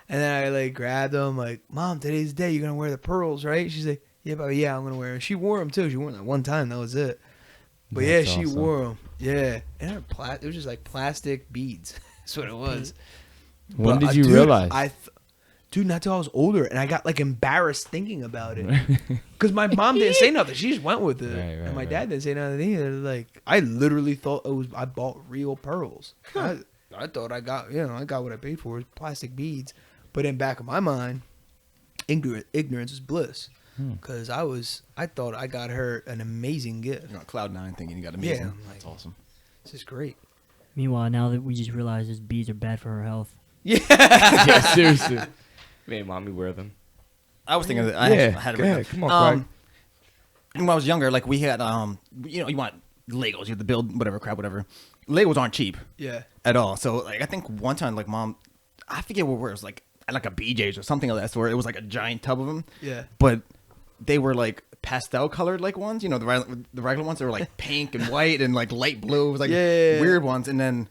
And then I like grabbed them, like, Mom, today's the day. You're gonna wear the pearls, right? She's like, yeah, Papi, yeah, I'm gonna wear them. She wore them too. She wore them like one time. That was it. But That's yeah, she awesome. wore them. Yeah, and it was just like plastic beads. That's what it was. When But, did you dude, realize? Dude, not till I was older, and I got like embarrassed thinking about it, because my mom didn't say nothing. She just went with it, Right, and my right. dad didn't say nothing either. Like, I literally thought I bought real pearls. I thought I got what I paid for, was plastic beads. But in back of my mind, ignorance is bliss, because I thought I got her an amazing gift. You're on cloud 9 thinking you got Yeah, amazing. I'm like, That's awesome. this is great. Meanwhile, now that we just realized these beads are bad for her health. Yeah, seriously. Made mommy wear them. I was thinking that I had it go right ahead. now. Come on, When I was younger, like we had, you want Legos, you have to build whatever. Legos aren't cheap Yeah, at all. So like I think one time, like Mom, I forget where it was, like at like a BJ's or something of that sort. It was like a giant tub of them. yeah. But they were like pastel colored like ones, the regular ones. They were like pink and white and like light blue. It was like Yeah. weird ones. And then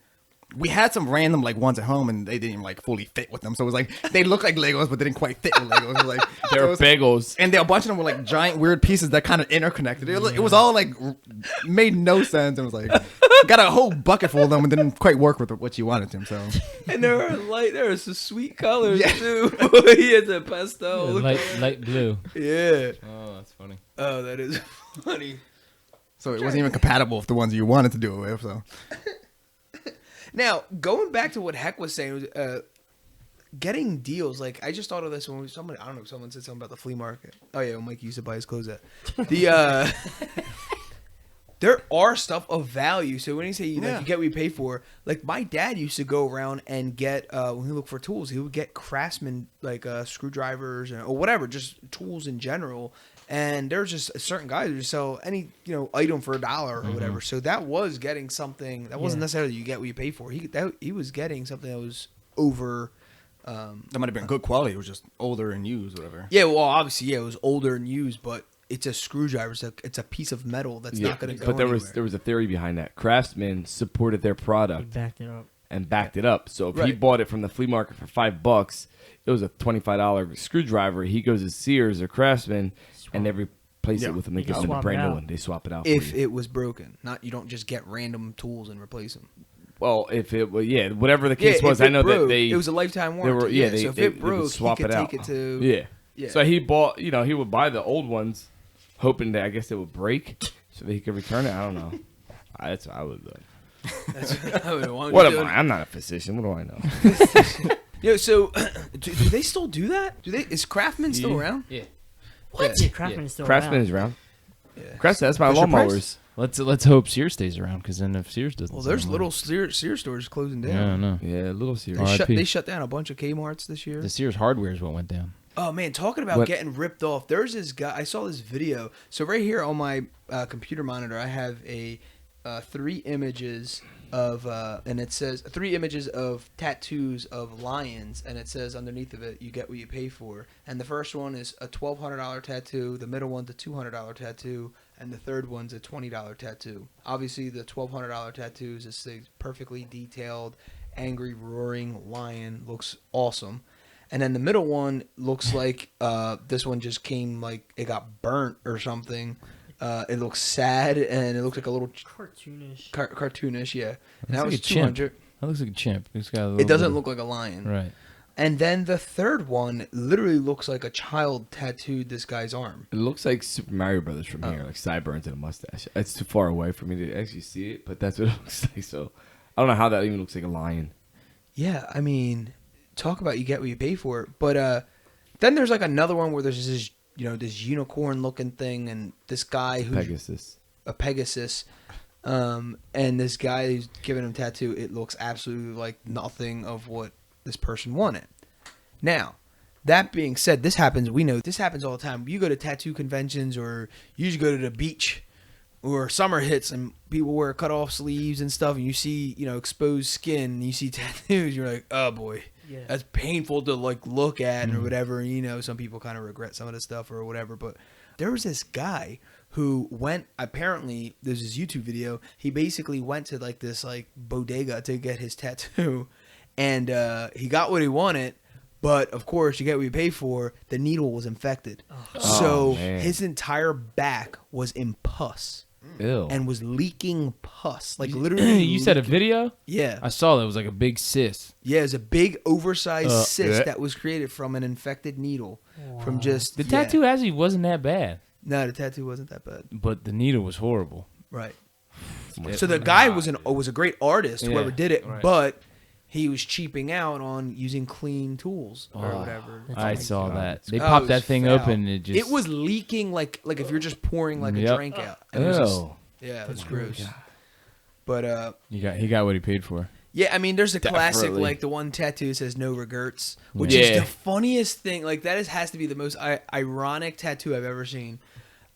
we had some random like ones at home, and they didn't like fully fit with them. So it was like they looked like Legos, but they didn't quite fit with Legos. It was like They so it were was- bagels. and a bunch of them were like giant weird pieces that kind of interconnected. It was all like made no sense. It was like got a whole bucket full of them and didn't quite work with what you wanted them. So And there were some sweet colors Yeah. too. He had the pastel. light blue. Yeah. Oh, that's funny. Oh, that is funny. it wasn't even compatible with the ones you wanted to do it with. So Now, going back to what Heck was saying, getting deals. Like, I just thought of this when someone said something about the flea market. Oh yeah, when Mike used to buy his clothes at. There are stuff of value. So when you say you get what you pay for, like my dad used to go around and get when he looked for tools, he would get Craftsman like screwdrivers or whatever, just tools in general. And there's just certain guys who just sell any item for $1 or whatever. So that was getting something that wasn't necessarily you get what you pay for. He was getting something that was over That might have been good quality. It was just older and used, whatever. Yeah, well, obviously, yeah, it was older and used, but it's a screwdriver. It's a piece of metal that's not going to go But there anywhere. was a theory behind that. Craftsman supported their He product backed it up. and backed it up. So if he Right. bought it from the flea market for $5, it was a $25 screwdriver. He goes to Sears or Craftsman, and they replace it with him. They They give can him a swap brand it new out. one. They swap it out. If for you. it was broken, not you don't just get random tools and replace them. Well, if it was, yeah, whatever the case Yeah, was, if I know it broke, that they it was a lifetime they warranty. were yeah, they, so if they, it they broke, would swap he could it out. take it to yeah. Yeah. So he bought, he would buy the old ones, hoping that I guess it would break, so that he could return it. I don't know. That's what I would do. What am I? I'm not a physician. What do I know? Yo, so do they still do that? Is Craftsman still around? Yeah. What? Yeah. Craftsman is still Craftsman around. is around. Yeah. Craftsman, that's my Fisher lawnmowers. Let's hope Sears stays around, because then if Sears doesn't, Well, there's sell little them, Sears stores closing Yeah, I down. know. Yeah, little Sears. RIP. They shut down a bunch of Kmart's this year. The Sears hardware is what went down. Oh man, talking about What- getting ripped off. There's this guy. I saw this video. So right here on my computer monitor, I have a 3 images of, and it says 3 images of tattoos of lions, and it says underneath of it, "You get what you pay for." And the first one is a $1,200 tattoo. The middle one's a $200 tattoo, and the third one's a $20 tattoo. Obviously, the $1,200 tattoo is this perfectly detailed, angry, roaring lion. Looks awesome. And then the middle one looks like this one just came like it got burnt or something. It looks sad and it looks like a little Cartoonish. cartoonish, yeah. And Looks that like was a chimp. 200. That looks like a chimp. It's got a little It doesn't bit look like a lion. of, right. And then the third one literally looks like a child tattooed this guy's arm. It looks like Super Mario Brothers from here, like sideburns and a mustache. It's too far away for me to actually see it, but that's what it looks like. So I don't know how that even looks like a lion. Yeah, I mean, talk about you get what you pay for. But then there's like another one where there's this, this unicorn looking thing, and this guy who's Pegasus. a Pegasus, and this guy who's giving him a tattoo. It looks absolutely like nothing of what this person wanted. Now, that being said, this happens. We know this happens all the time. You go to tattoo conventions, or you just go to the beach, or summer hits, and people wear cut off sleeves and stuff, and you see exposed skin, and you see tattoos. You're like, oh boy. Yeah. That's painful to like look at or whatever. And, some people kind of regret some of the stuff or whatever. But there was this guy who went. Apparently, there's this YouTube video. He basically went to like this like bodega to get his tattoo, and he got what he wanted. But of course, you get what you pay for. The needle was infected, so man. his entire back was in pus Ew. and was leaking pus, like literally. You said a leaking- video? Yeah. I saw that. It was like a big cyst. Yeah, it's a big oversized cyst yeah. that was created from an infected needle. From just The yeah. tattoo actually wasn't that bad, No, the tattoo wasn't that bad. but the needle was horrible. Right. It- So the guy was a great artist, Yeah, whoever did it, right. but he was cheaping out on using clean tools or whatever. I saw God. that. They Oh, popped it that was thing foul. open and it just It was leaking like if you're just pouring like a Yep. drink out. And it was just- Ew. yeah, it's gross. But he got what he paid for. yeah, I mean, there's a classic, Definitely. like the one tattoo says "No Regrets," which Yeah. is the funniest thing. Like has to be the most ironic tattoo I've ever seen.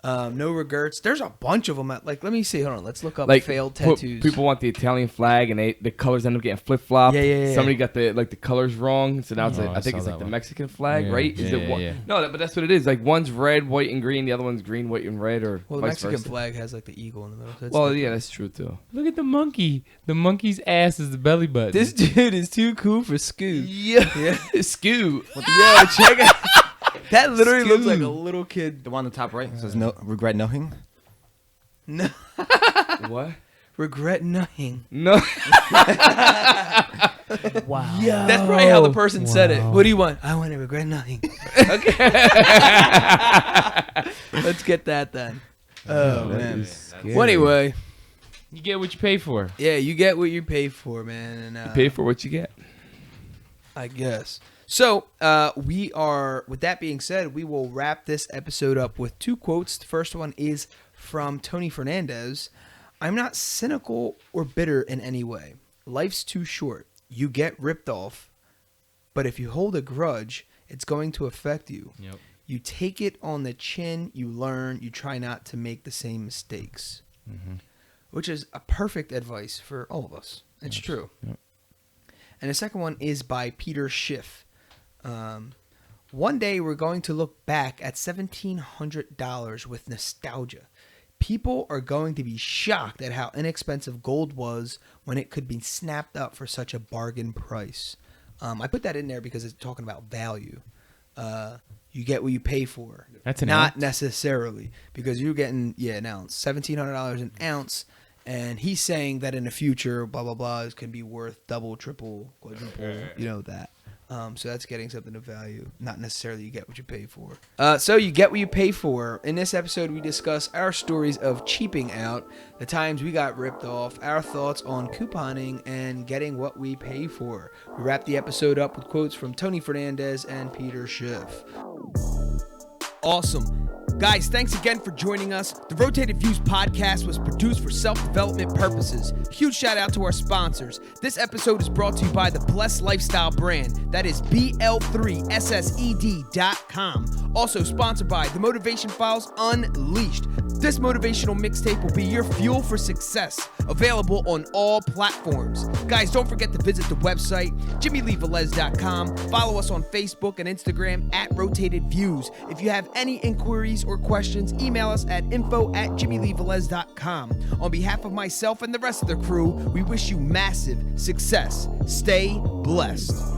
No Regrets. There's a bunch of them. Let me see. Hold on. Let's look up Like failed put- tattoos. people want the Italian flag, and the colors end up getting flip flopped. Yeah. Somebody got the colors wrong, so now it's Oh, I I think saw it's that like the one. Mexican flag, Yeah, right? Is yeah, it one? yeah. No, but that's what it is. Like one's red, white, and green. The other one's green, white, and red, or Well, the vice Mexican versa. flag has like the eagle in the middle. So it's Well, different. yeah, that's true too. Look at the monkey. The monkey's ass is the belly button. This dude is too cool for Scoo. Yeah. Scoo. Yo, check it. That literally looks like a Scoo. little kid. The one on the top right says no regret nothing. No, What? regret nothing. No. Wow. Yeah, that's probably how the person said it. What do you want? I want to regret nothing. Let's get that then. Oh man. Well, anyway, You get what you pay for. yeah, you get what you pay for, man. And Pay for what you get. I guess. So, we are, with that being said, we will wrap this episode up with 2 quotes. The first one is from Tony Fernandez. I'm not cynical or bitter in any way. Life's too short. You get ripped off, but if you hold a grudge, it's going to affect you. Yep. You take it on the chin, you learn, you try not to make the same mistakes. Which is a perfect advice for all of us. It's true. Yep. And the second one is by Peter Schiff. One day we're going to look back at $1,700 with nostalgia. People are going to be shocked at how inexpensive gold was when it could be snapped up for such a bargain price. I put that in there because it's talking about value. You get what you pay for. That's an not ounce? necessarily, because you're getting an ounce, $1,700 an ounce, and he's saying that in the future, blah blah blah, it can be worth double, triple, quadruple, that. So that's getting something of value, not necessarily you get what you pay for. So you get what you pay for. In this episode, we discuss our stories of cheaping out, the times we got ripped off, our thoughts on couponing, and getting what we pay for. We wrap the episode up with quotes from Tony Fernandez and Peter Schiff. Awesome. Guys, thanks again for joining us. The Rotated Views podcast was produced for self-development purposes. Huge shout out to our sponsors. This episode is brought to you by the Blessed Lifestyle brand. That is BL3SSED.com. Also sponsored by The Motivation Files Unleashed. This motivational mixtape will be your fuel for success. Available on all platforms. Guys, don't forget to visit the website, JimmyLeeVelez.com. Follow us on Facebook and Instagram at Rotated Views. If you have any inquiries or questions, email us at info@JimmyLeeVelez.com. On behalf of myself and the rest of the crew, we wish you massive success. Stay blessed.